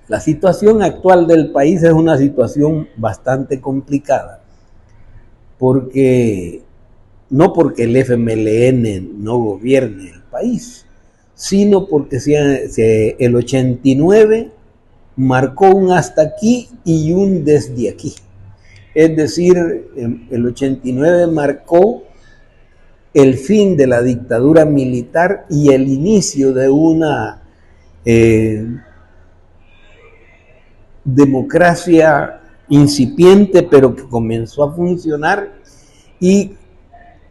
La situación actual del país es una situación bastante complicada, porque no porque el FMLN no gobierne el país, sino porque el 89 marcó un hasta aquí y un desde aquí. Es decir, el 89 marcó el fin de la dictadura militar y el inicio de una democracia incipiente, pero que comenzó a funcionar y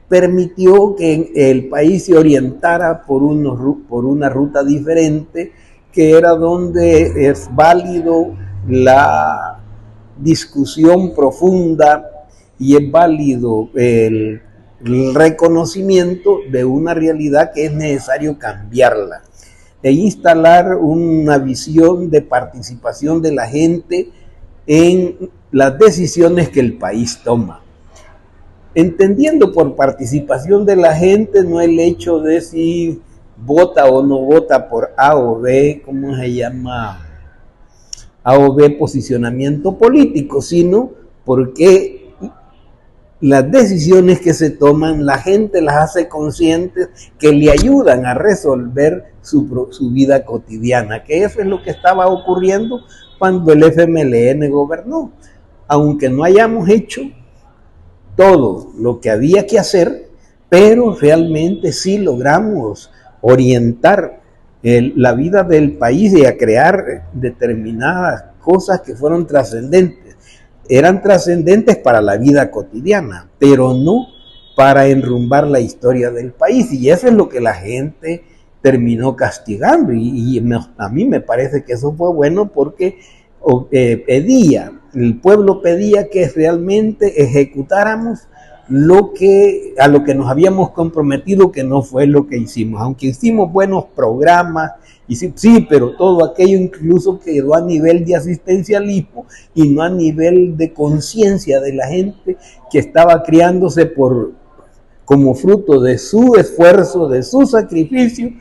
permitió que el país se orientara por una ruta diferente, que era donde es válido la discusión profunda y es válido el reconocimiento de una realidad que es necesario cambiarla e instalar una visión de participación de la gente en las decisiones que el país toma. Entendiendo por participación de la gente no el hecho de si vota o no vota por A o B, ¿cómo se llama? A o B posicionamiento político, sino porque las decisiones que se toman, la gente las hace conscientes, que le ayudan a resolver su vida cotidiana, que eso es lo que estaba ocurriendo cuando el FMLN gobernó. Aunque no hayamos hecho todo lo que había que hacer, pero realmente sí logramos orientar la vida del país y a crear determinadas cosas que fueron trascendentes. Eran trascendentes para la vida cotidiana, pero no para enrumbar la historia del país. Y eso es lo que la gente terminó castigando. A mí me parece que eso fue bueno porque el pueblo pedía que realmente ejecutáramos a lo que nos habíamos comprometido, que no fue lo que hicimos. Aunque hicimos buenos programas, sí, pero todo aquello incluso quedó a nivel de asistencialismo y no a nivel de conciencia de la gente que estaba criándose como fruto de su esfuerzo, de su sacrificio.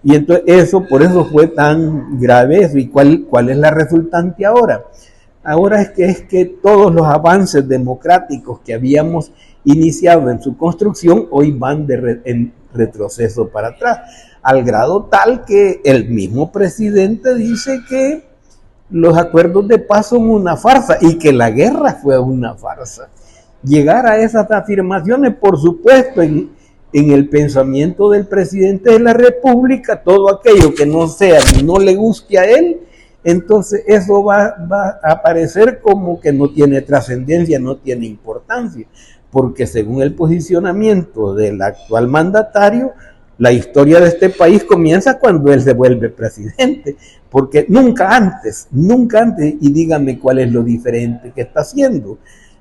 Y entonces por eso fue tan grave eso. ¿Y cuál es la resultante ahora? Ahora es que todos los avances democráticos que habíamos iniciado en su construcción hoy van en retroceso para atrás, al grado tal que el mismo presidente dice que los acuerdos de paz son una farsa y que la guerra fue una farsa. Llegar a esas afirmaciones, por supuesto, en el pensamiento del presidente de la República, todo aquello que no sea ni no le guste a él, entonces eso va a aparecer como que no tiene trascendencia, no tiene importancia, porque según el posicionamiento del actual mandatario, la historia de este país comienza cuando él se vuelve presidente, porque nunca antes, y dígame cuál es lo diferente que está haciendo.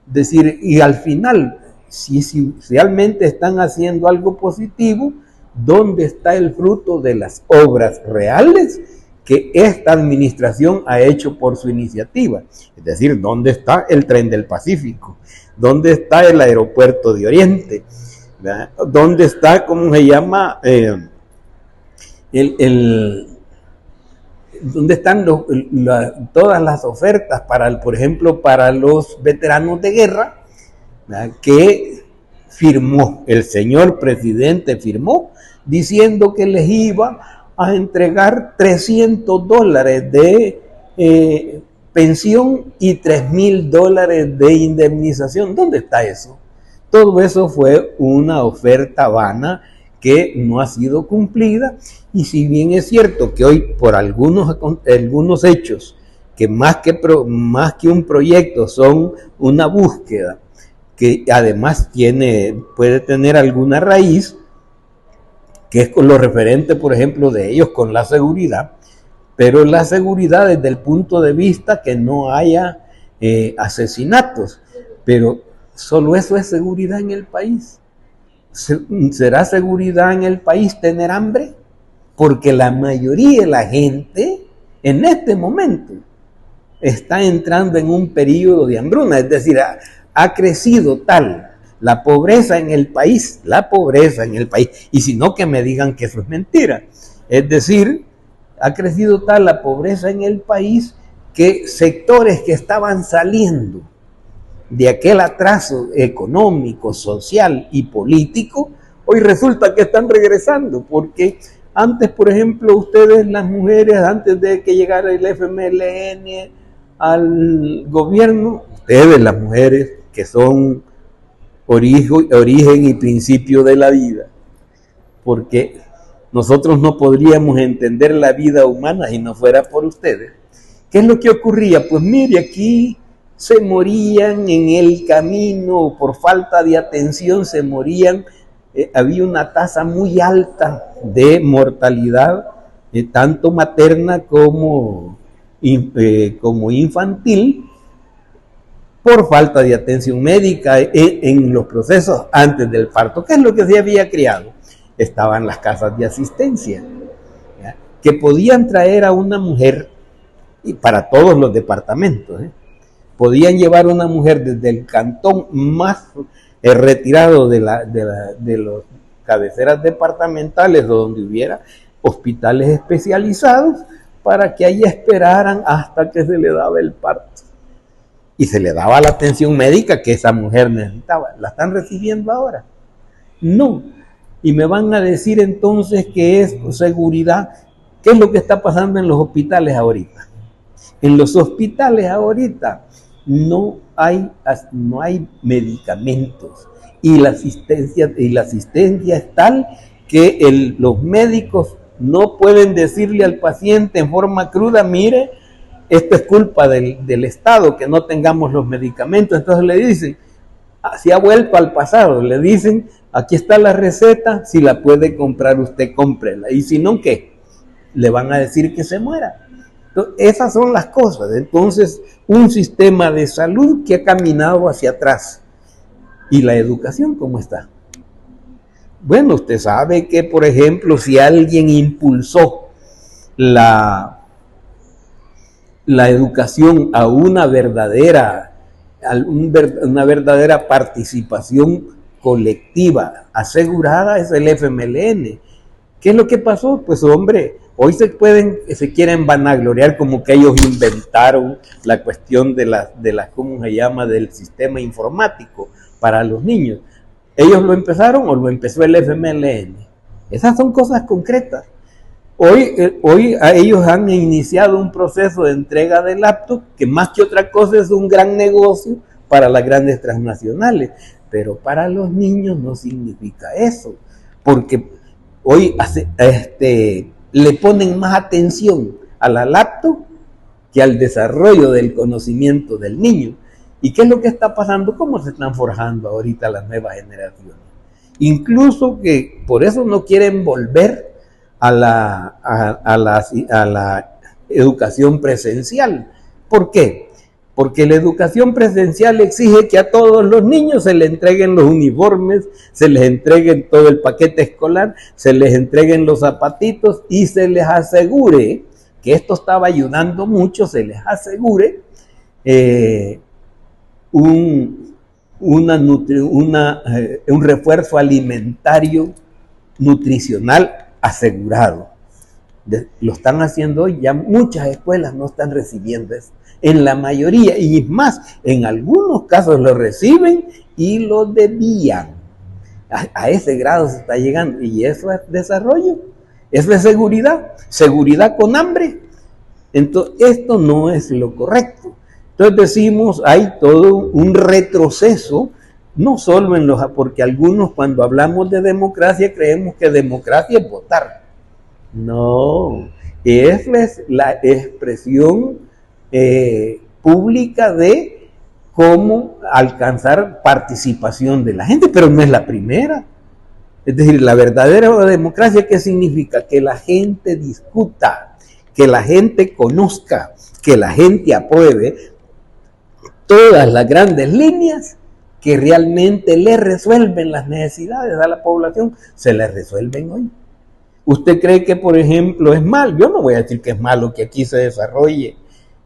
Es decir, y al final, si realmente están haciendo algo positivo, ¿dónde está el fruto de las obras reales que esta administración ha hecho por su iniciativa? Es decir, ¿dónde está el tren del Pacífico? ¿Dónde está el aeropuerto de Oriente? ¿Verdad? ¿Dónde está, cómo se llama, dónde están todas las ofertas por ejemplo, para los veteranos de guerra, ¿verdad?, que firmó, el señor presidente firmó, diciendo que les iba a entregar $300 de pensión y $3,000 de indemnización? ¿Dónde está eso? Todo eso fue una oferta vana que no ha sido cumplida, y si bien es cierto que hoy por algunos hechos que más que un proyecto son una búsqueda que además puede tener alguna raíz, que es con lo referente, por ejemplo, de ellos con la seguridad, pero la seguridad desde el punto de vista que no haya asesinatos, pero solo eso es seguridad en el país. ¿Será seguridad en el país tener hambre? Porque la mayoría de la gente en este momento está entrando en un periodo de hambruna, es decir, ha crecido tal la pobreza en el país, y si no, que me digan que eso es mentira. Es decir, ha crecido tal la pobreza en el país que sectores que estaban saliendo de aquel atraso económico, social y político, hoy resulta que están regresando, porque antes, por ejemplo, ustedes, las mujeres, antes de que llegara el FMLN al gobierno, ustedes, las mujeres, que son origen y principio de la vida, porque nosotros no podríamos entender la vida humana si no fuera por ustedes. ¿Qué es lo que ocurría? Pues mire, aquí se morían en el camino, por falta de atención se morían, había una tasa muy alta de mortalidad, tanto materna como infantil, por falta de atención médica en los procesos antes del parto. ¿Qué es lo que se había creado? Estaban las casas de asistencia, ¿ya?, que podían traer a una mujer, y para todos los departamentos, podían llevar a una mujer desde el cantón más retirado de las cabeceras departamentales, donde hubiera hospitales especializados, para que allí esperaran hasta que se le daba el parto. Y se le daba la atención médica que esa mujer necesitaba. ¿La están recibiendo ahora? No. Y me van a decir entonces que es seguridad. ¿Qué es lo que está pasando en los hospitales ahorita? En los hospitales ahorita no hay medicamentos, y la asistencia es tal que los médicos no pueden decirle al paciente en forma cruda: mire, esto es culpa del Estado que no tengamos los medicamentos. Entonces le dicen, se ha vuelto al pasado, le dicen: aquí está la receta, si la puede comprar usted, cómprela, y si no, ¿qué? Le van a decir que se muera. Entonces, esas son las cosas. Entonces, un sistema de salud que ha caminado hacia atrás. ¿Y la educación cómo está? Bueno, usted sabe que, por ejemplo, si alguien impulsó la educación a una verdadera participación colectiva asegurada, es el FMLN. ¿Qué es lo que pasó? Pues hombre, hoy se quieren vanagloriar como que ellos inventaron la cuestión ¿cómo se llama?, del sistema informático para los niños. ¿Ellos lo empezaron o lo empezó el FMLN? Esas son cosas concretas. Hoy ellos han iniciado un proceso de entrega de laptop que, más que otra cosa, es un gran negocio para las grandes transnacionales, pero para los niños no significa eso, porque hoy le ponen más atención a la laptop que al desarrollo del conocimiento del niño. ¿Y qué es lo que está pasando? ¿Cómo se están forjando ahorita las nuevas generaciones? Incluso que por eso no quieren volver a la educación presencial. ¿Por qué? Porque la educación presencial exige que a todos los niños se les entreguen los uniformes, se les entreguen todo el paquete escolar, se les entreguen los zapatitos y se les asegure, que esto estaba ayudando mucho, se les asegure un refuerzo alimentario nutricional asegurado. Lo están haciendo hoy, ya muchas escuelas no están recibiendo eso. En la mayoría, y más, en algunos casos lo reciben y lo desvían. A ese grado se está llegando. Y eso es desarrollo, eso es seguridad con hambre. Entonces, esto no es lo correcto. Entonces decimos, hay todo un retroceso, no solo porque algunos, cuando hablamos de democracia, creemos que democracia es votar. No, es la expresión pública de cómo alcanzar participación de la gente, pero no es la primera. Es decir, la verdadera democracia, ¿qué significa? Que la gente discuta, que la gente conozca, que la gente apruebe todas las grandes líneas que realmente le resuelven las necesidades a la población. Se les resuelven hoy. ¿Usted cree que, por ejemplo, es mal? Yo no voy a decir que es malo que aquí se desarrolle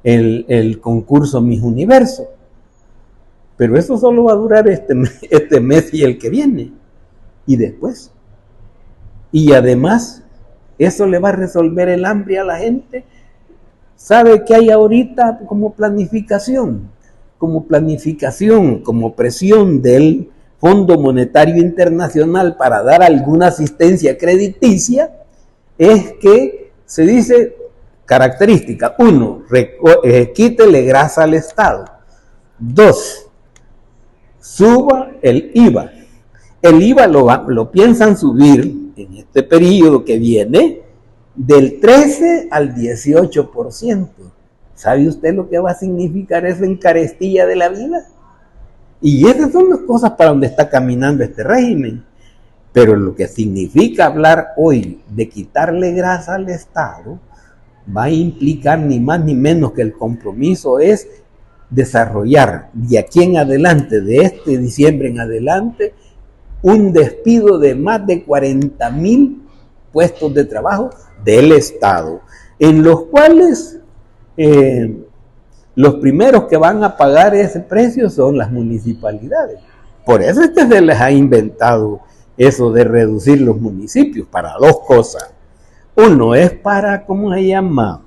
el concurso Miss Universo, pero eso solo va a durar este mes y el que viene, y después. Y además, ¿eso le va a resolver el hambre a la gente? ¿Sabe qué hay ahorita como planificación? Como presión del Fondo Monetario Internacional para dar alguna asistencia crediticia, es que se dice característica: 1, quítele grasa al Estado; 2, suba el IVA. El IVA lo piensan subir en este periodo que viene del 13 al 18%. ¿Sabe usted lo que va a significar eso en carestía de la vida? Y esas son las cosas para donde está caminando este régimen. Pero lo que significa hablar hoy de quitarle grasa al Estado va a implicar ni más ni menos que el compromiso es desarrollar de aquí en adelante, de este diciembre en adelante, un despido de más de 40,000 puestos de trabajo del Estado, en los cuales los primeros que van a pagar ese precio son las municipalidades. Por eso es que se les ha inventado eso de reducir los municipios para dos cosas. Uno es para, ¿cómo se llama?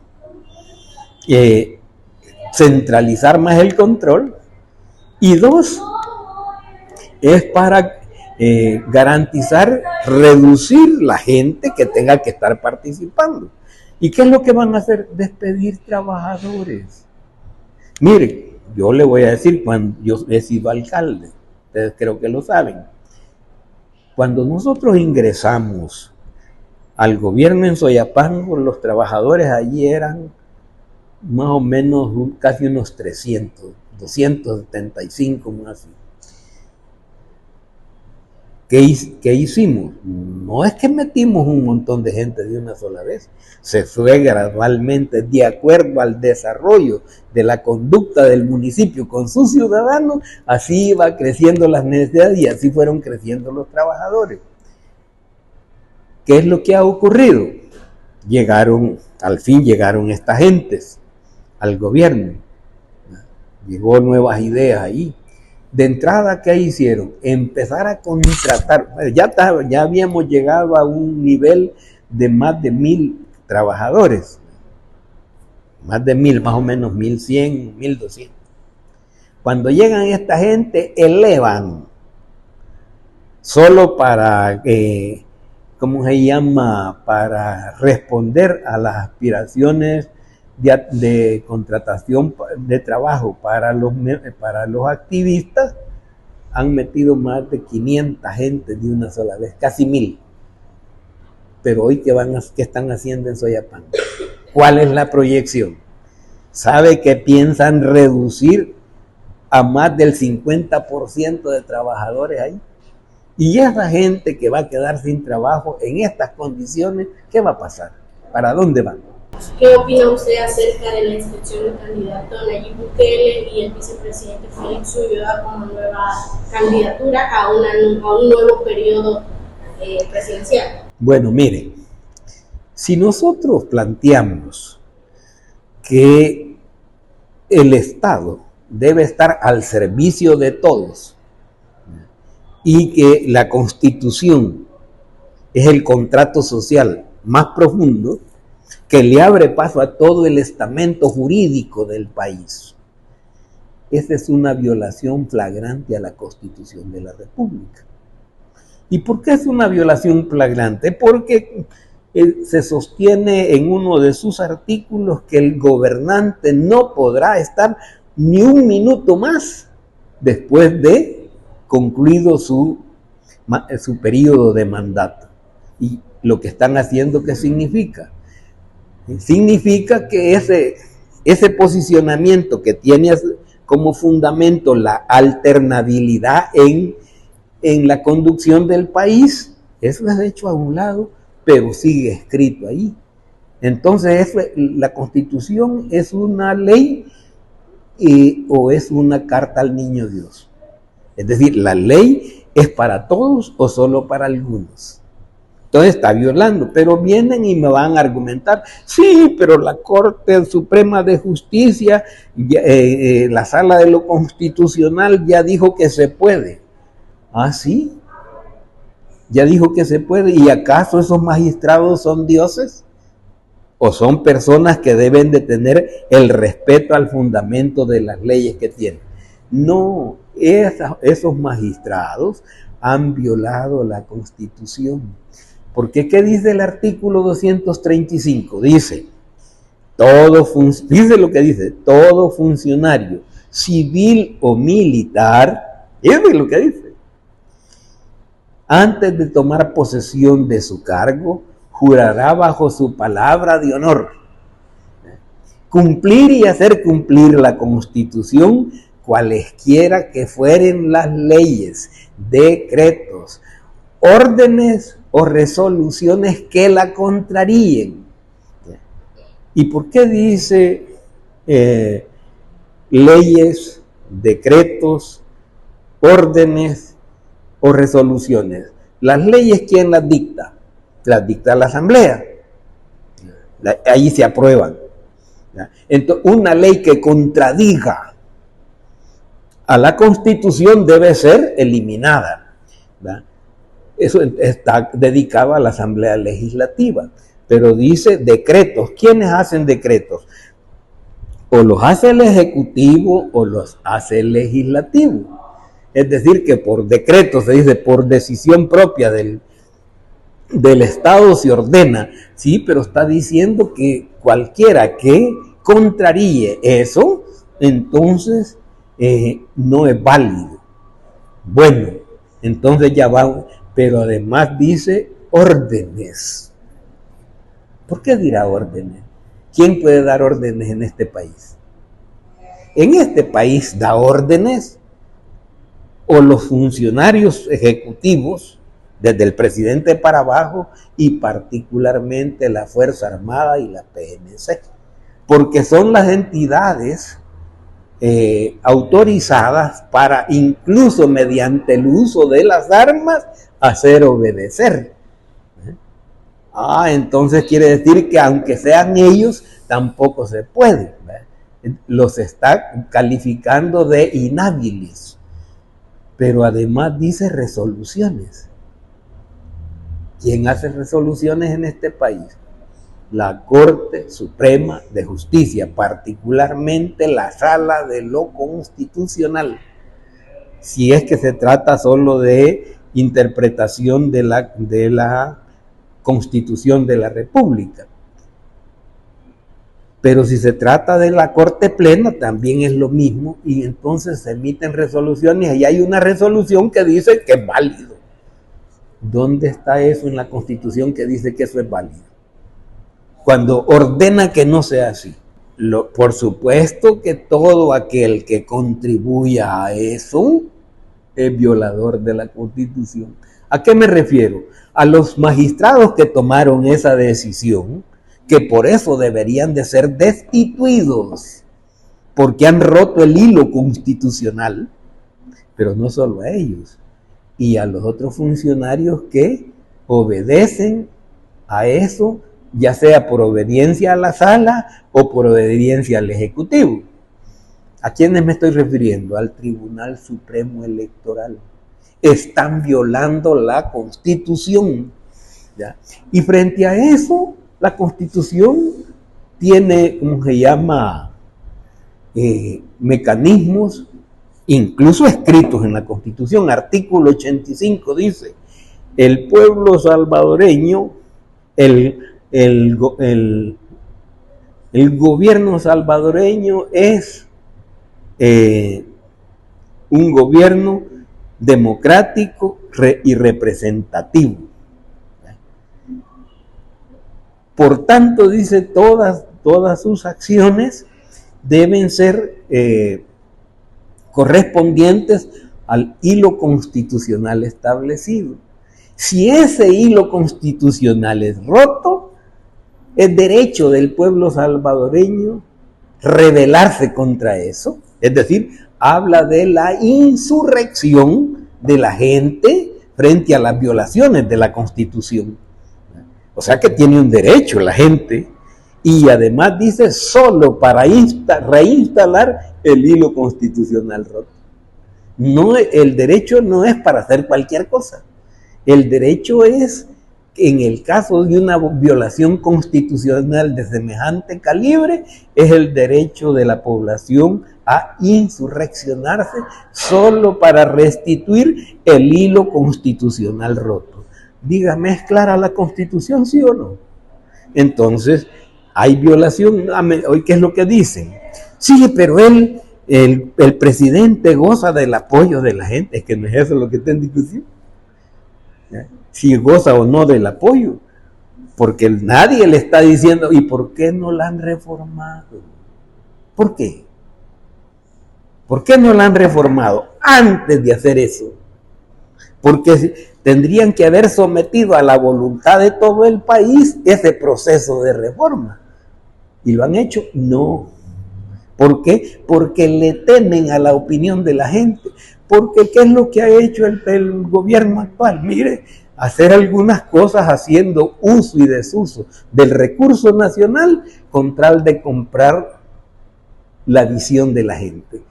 Centralizar más el control. Y dos, es para garantizar, reducir la gente que tenga que estar participando. ¿Y qué es lo que van a hacer? Despedir trabajadores. Mire, yo le voy a decir, cuando yo he sido alcalde, ustedes creo que lo saben, cuando nosotros ingresamos al gobierno en Soyapango, los trabajadores allí eran más o menos casi unos 300, 275, más así. ¿Qué hicimos? No es que metimos un montón de gente de una sola vez, se fue gradualmente de acuerdo al desarrollo de la conducta del municipio con sus ciudadanos, así iba creciendo las necesidades y así fueron creciendo los trabajadores. ¿Qué es lo que ha ocurrido? Al fin llegaron estas gentes al gobierno, llegó nuevas ideas ahí. De entrada, ¿qué hicieron? Empezar a contratar. Ya habíamos llegado a un nivel de más de 1,000 trabajadores. Más de 1,000, más o menos 1,100, 1,200. Cuando llegan esta gente, elevan. Solo para, ¿cómo se llama? Para responder a las aspiraciones de contratación de trabajo para los activistas, han metido más de 500 gente de una sola vez, casi 1,000. Pero hoy, ¿qué están haciendo en Soyapango? ¿Cuál es la proyección? ¿Sabe que piensan reducir a más del 50% de trabajadores ahí? Y esa gente que va a quedar sin trabajo en estas condiciones, ¿qué va a pasar? ¿Para dónde van? ¿Qué opina usted acerca de la inscripción del candidato Nayib Bukele y el vicepresidente Félix Ulloa como nueva candidatura a un nuevo periodo presidencial? Bueno, mire, si nosotros planteamos que el Estado debe estar al servicio de todos y que la Constitución es el contrato social más profundo que le abre paso a todo el estamento jurídico del país, esa es una violación flagrante a la Constitución de la República. ¿Y por qué es una violación flagrante? Porque se sostiene en uno de sus artículos que el gobernante no podrá estar ni un minuto más después de concluido su periodo de mandato. Y lo que están haciendo, ¿qué significa? Significa que ese posicionamiento que tiene como fundamento la alternabilidad en la conducción del país, eso es hecho a un lado, pero sigue escrito ahí. Entonces, la Constitución es una ley o es una carta al niño Dios. Es decir, la ley es para todos o solo para algunos. Entonces está violando, pero vienen y me van a argumentar, sí, pero la Corte Suprema de Justicia, la Sala de lo Constitucional ya dijo que se puede. ¿Ah, sí? Ya dijo que se puede. ¿Y acaso esos magistrados son dioses? o son personas que deben de tener el respeto al fundamento de las leyes que tienen. No, esos magistrados han violado la Constitución. Porque ¿qué dice el artículo 235? Dice lo que dice: todo funcionario civil o militar, eso es lo que dice, antes de tomar posesión de su cargo, jurará bajo su palabra de honor cumplir y hacer cumplir la Constitución, cualesquiera que fueren las leyes, decretos, órdenes o resoluciones que la contraríen. ¿Y por qué dice leyes, decretos, órdenes o resoluciones? Las leyes, ¿quién las dicta? Las dicta la Asamblea. Ahí se aprueban. Entonces, una ley que contradiga a la Constitución debe ser eliminada. Eso está dedicado a la Asamblea Legislativa. Pero dice decretos. ¿Quiénes hacen decretos? O los hace el Ejecutivo o los hace el Legislativo. Es decir, que por decreto, se dice, por decisión propia del Estado se ordena. Sí, pero está diciendo que cualquiera que contraríe eso, entonces no es válido. Bueno, entonces ya va, pero además dice órdenes. ¿Por qué dirá órdenes? ¿Quién puede dar órdenes en este país? En este país da órdenes o los funcionarios ejecutivos, desde el presidente para abajo, y particularmente la Fuerza Armada y la PNC, porque son las entidades autorizadas para, incluso mediante el uso de las armas, hacer obedecer. Entonces quiere decir que aunque sean ellos, tampoco se puede. Los está calificando de inhábiles. Pero además dice resoluciones. ¿Quién hace resoluciones en este país? La Corte Suprema de Justicia, particularmente la Sala de lo Constitucional. Si es que se trata solo de interpretación de la Constitución de la República. Pero si se trata de la Corte Plena, también es lo mismo, y entonces se emiten resoluciones, y hay una resolución que dice que es válido. ¿Dónde está eso en la Constitución que dice que eso es válido? Cuando ordena que no sea así. Por supuesto que todo aquel que contribuya a eso es violador de la Constitución. ¿A qué me refiero? A los magistrados que tomaron esa decisión, que por eso deberían de ser destituidos, porque han roto el hilo constitucional, pero no solo a ellos, y a los otros funcionarios que obedecen a eso, ya sea por obediencia a la sala o por obediencia al Ejecutivo. ¿A quiénes me estoy refiriendo? Al Tribunal Supremo Electoral. Están violando la Constitución, ¿ya? Y frente a eso, la Constitución tiene, ¿cómo se llama? Mecanismos, incluso escritos en la Constitución. Artículo 85 dice: el pueblo salvadoreño, el gobierno salvadoreño es un gobierno democrático y representativo. Por tanto, dice, todas sus acciones deben ser correspondientes al hilo constitucional establecido. Si ese hilo constitucional es roto, es derecho del pueblo salvadoreño rebelarse contra eso. Es decir, habla de la insurrección de la gente frente a las violaciones de la Constitución. O sea que tiene un derecho la gente, y además dice solo para reinstalar el hilo constitucional roto. No, el derecho no es para hacer cualquier cosa. El derecho es en el caso de una violación constitucional de semejante calibre, es el derecho de la población a insurreccionarse solo para restituir el hilo constitucional roto. Dígame, ¿es clara la Constitución, sí o no? Entonces, hay violación. Hoy, ¿qué es lo que dicen? Sí, pero el presidente goza del apoyo de la gente. Es que no es eso lo que está en discusión. Si goza o no del apoyo, porque nadie le está diciendo, ¿y por qué no la han reformado? ¿Por qué? ¿Por qué no la han reformado antes de hacer eso? Porque tendrían que haber sometido a la voluntad de todo el país ese proceso de reforma. ¿Y lo han hecho? No. ¿Por qué? Porque le temen a la opinión de la gente. Porque ¿qué es lo que ha hecho el gobierno actual? Mire, hacer algunas cosas haciendo uso y desuso del recurso nacional con tal de comprar la visión de la gente.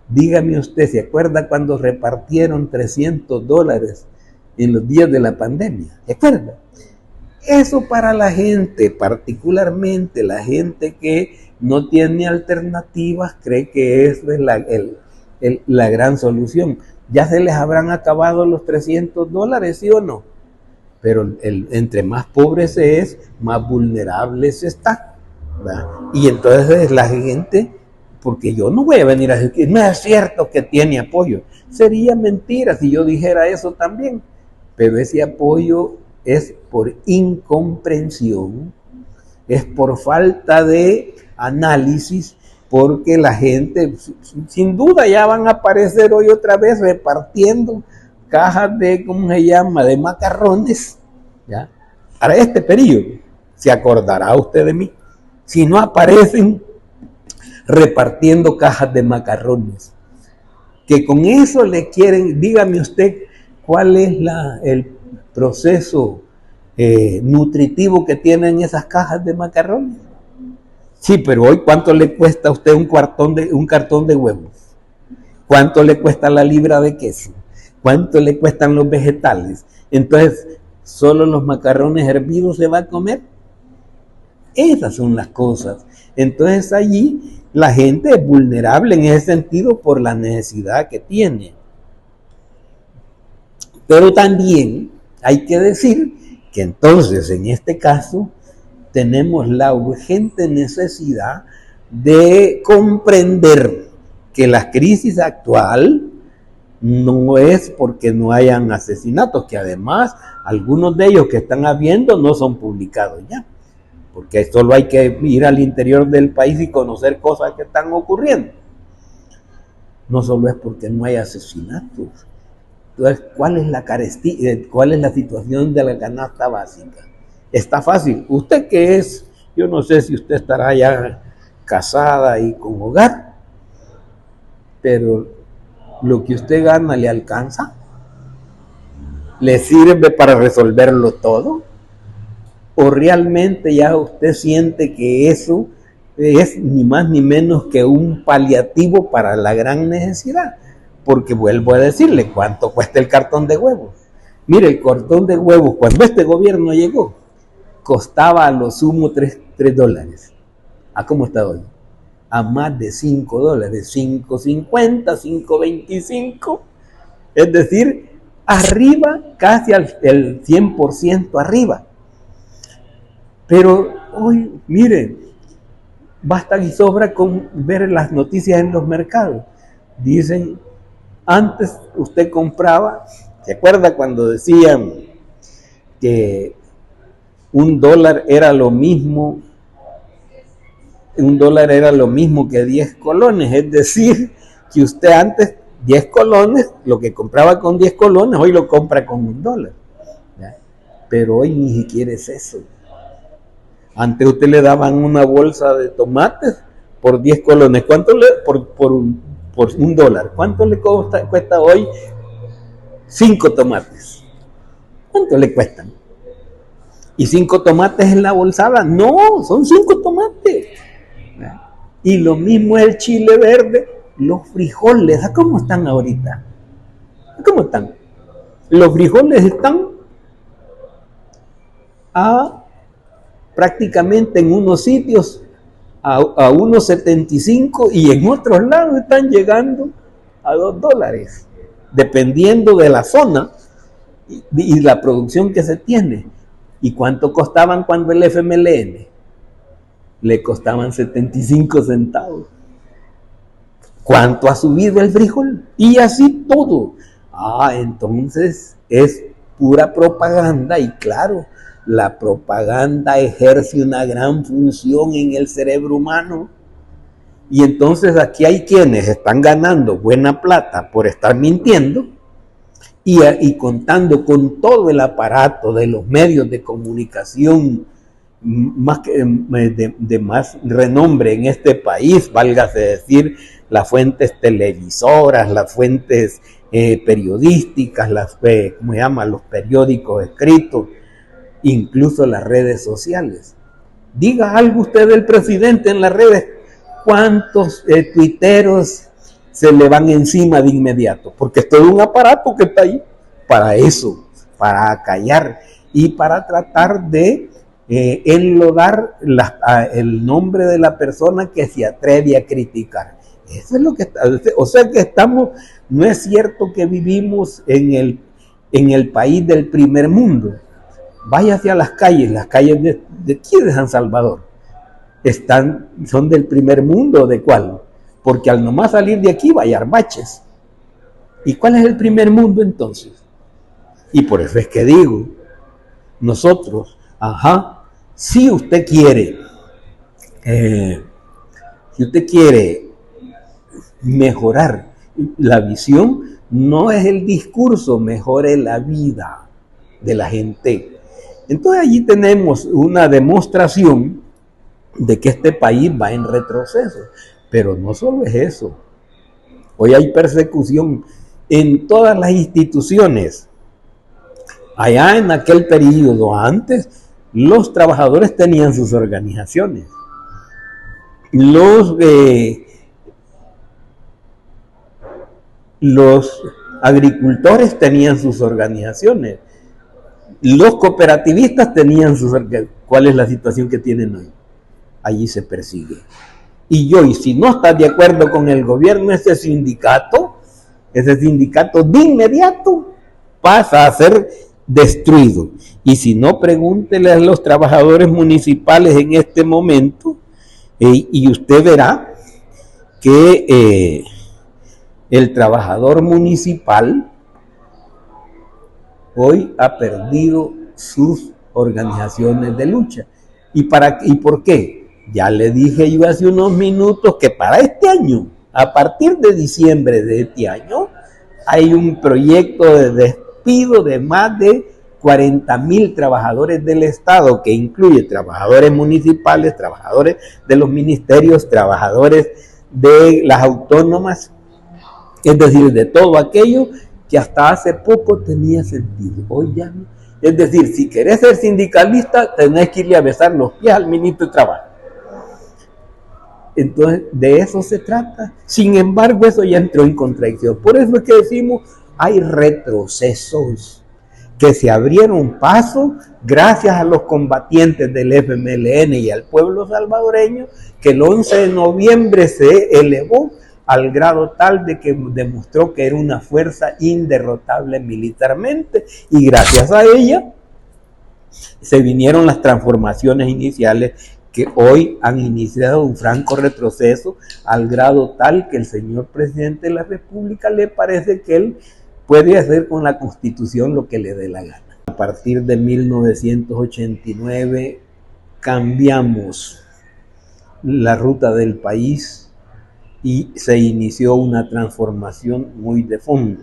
Dígame usted, ¿se acuerda cuando repartieron $300 en los días de la pandemia? ¿Se acuerda? Eso para la gente, particularmente la gente que no tiene alternativas, cree que eso es la gran solución. Ya se les habrán acabado los $300, ¿sí o no? Pero entre más pobre se es, más vulnerable se está, ¿verdad? Y entonces la gente, porque yo no voy a venir a decir que no es cierto que tiene apoyo. Sería mentira si yo dijera eso también. Pero ese apoyo es por incomprensión, es por falta de análisis, porque la gente, sin duda, ya van a aparecer hoy otra vez repartiendo cajas de, ¿cómo se llama?, de macarrones, ¿ya? Para este periodo, ¿se acordará usted de mí? Si no aparecen repartiendo cajas de macarrones, que con eso le quieren, dígame usted, ¿cuál es el proceso nutritivo que tienen esas cajas de macarrones? Sí, pero hoy, ¿cuánto le cuesta a usted un cartón de huevos? ¿Cuánto le cuesta la libra de queso? ¿Cuánto le cuestan los vegetales? Entonces, ¿solo los macarrones hervidos se va a comer? Esas son las cosas. Entonces, allí la gente es vulnerable en ese sentido por la necesidad que tiene. Pero también hay que decir que entonces, en este caso, tenemos la urgente necesidad de comprender que la crisis actual no es porque no hayan asesinatos, que además algunos de ellos que están habiendo no son publicados ya, porque solo hay que ir al interior del país y conocer cosas que están ocurriendo. No solo es porque no hay asesinatos. Entonces, ¿cuál es la carestía? ¿Cuál es la situación de la canasta básica? Está fácil. Usted que es, yo no sé si usted estará ya casada y con hogar, pero lo que usted gana le alcanza, le sirve para resolverlo todo, o realmente ya usted siente que eso es ni más ni menos que un paliativo para la gran necesidad. Porque vuelvo a decirle, ¿cuánto cuesta el cartón de huevos? Mire, el cartón de huevos, cuando este gobierno llegó, costaba a lo sumo $3. ¿A cómo está hoy? A más de $5, $5.50, $5.25. Es decir, arriba, casi el 100% arriba. Pero hoy, mire, basta y sobra con ver las noticias en los mercados. Dicen, antes usted compraba, ¿se acuerda cuando decían que $1 era lo mismo? $1 era lo mismo que 10 colones, es decir, que usted antes 10 colones, lo que compraba con 10 colones, hoy lo compra con $1. ¿Ya? Pero hoy ni siquiera es eso. Antes usted le daban una bolsa de tomates por 10 colones. ¿Cuánto le por $1? ¿Cuánto le cuesta hoy 5 tomates? ¿Cuánto le cuestan? ¿Y 5 tomates en la bolsada? No, son 5 tomates. Y lo mismo es el chile verde, los frijoles. ¿A cómo están ahorita? ¿A cómo están? Los frijoles están a prácticamente en unos sitios a unos 75 y en otros lados están llegando a $2, dependiendo de la zona y la producción que se tiene. ¿Y cuánto costaban cuando el FMLN? Le costaban 75 centavos. ¿Cuánto ha subido el frijol? Y así todo. Entonces es pura propaganda y claro, la propaganda ejerce una gran función en el cerebro humano. Y entonces aquí hay quienes están ganando buena plata por estar mintiendo y contando con todo el aparato de los medios de comunicación de más renombre en este país, válgase decir, las fuentes televisoras, las fuentes periodísticas, los periódicos escritos, incluso las redes sociales. Diga algo usted del presidente en las redes, ¿cuántos tuiteros se le van encima de inmediato? Porque es todo un aparato que está ahí para eso, para acallar y para tratar de enlodar el nombre de la persona que se atreve a criticar. Eso es lo que está. O sea que no es cierto que vivimos en el país del primer mundo. Vaya hacia las calles de aquí de San Salvador. Son del primer mundo, ¿de cuál? Porque al nomás salir de aquí va a hallar baches. ¿Y cuál es el primer mundo entonces? Y por eso es que digo, nosotros, si usted quiere mejorar la visión, no es el discurso, mejore la vida de la gente. Entonces allí tenemos una demostración de que este país va en retroceso. Pero no solo es eso. Hoy hay persecución en todas las instituciones. Allá en aquel periodo, antes, los trabajadores tenían sus organizaciones. Los agricultores tenían sus organizaciones. Los cooperativistas tenían sus organizaciones. ¿Cuál es la situación que tienen hoy? Allí se persigue. Y si no estás de acuerdo con el gobierno, ese sindicato de inmediato pasa a ser destruido. Y si no, pregúntele a los trabajadores municipales en este momento, y usted verá que el trabajador municipal hoy ha perdido sus organizaciones de lucha. ¿Y por qué? Ya le dije yo hace unos minutos que para este año, a partir de diciembre de este año, hay un proyecto de despido de más de 40,000 trabajadores del Estado, que incluye trabajadores municipales, trabajadores de los ministerios, trabajadores de las autónomas, es decir, de todo aquello que hasta hace poco tenía sentido. Hoy ya no. Es decir, si querés ser sindicalista, tenés que irle a besar los pies al ministro de Trabajo. Entonces, de eso se trata. Sin embargo, eso ya entró en contradicción. Por eso es que decimos, hay retrocesos que se abrieron paso gracias a los combatientes del FMLN y al pueblo salvadoreño, que el 11 de noviembre se elevó al grado tal de que demostró que era una fuerza inderrotable militarmente, y gracias a ella se vinieron las transformaciones iniciales que hoy han iniciado un franco retroceso, al grado tal que el señor presidente de la República le parece que él puede hacer con la Constitución lo que le dé la gana. A partir de 1989 cambiamos la ruta del país y se inició una transformación muy de fondo.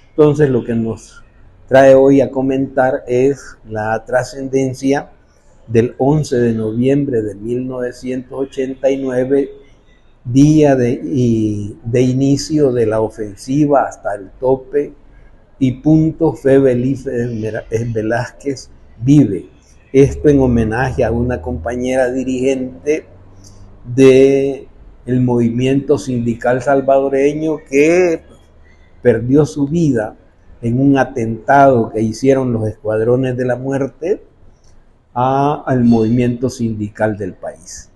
Entonces, lo que nos trae hoy a comentar es la trascendencia del 11 de noviembre de 1989, día de inicio de la ofensiva hasta el tope y punto Fe Velázquez vive. Esto en homenaje a una compañera dirigente del movimiento sindical salvadoreño que perdió su vida en un atentado que hicieron los escuadrones de la muerte al movimiento sindical del país.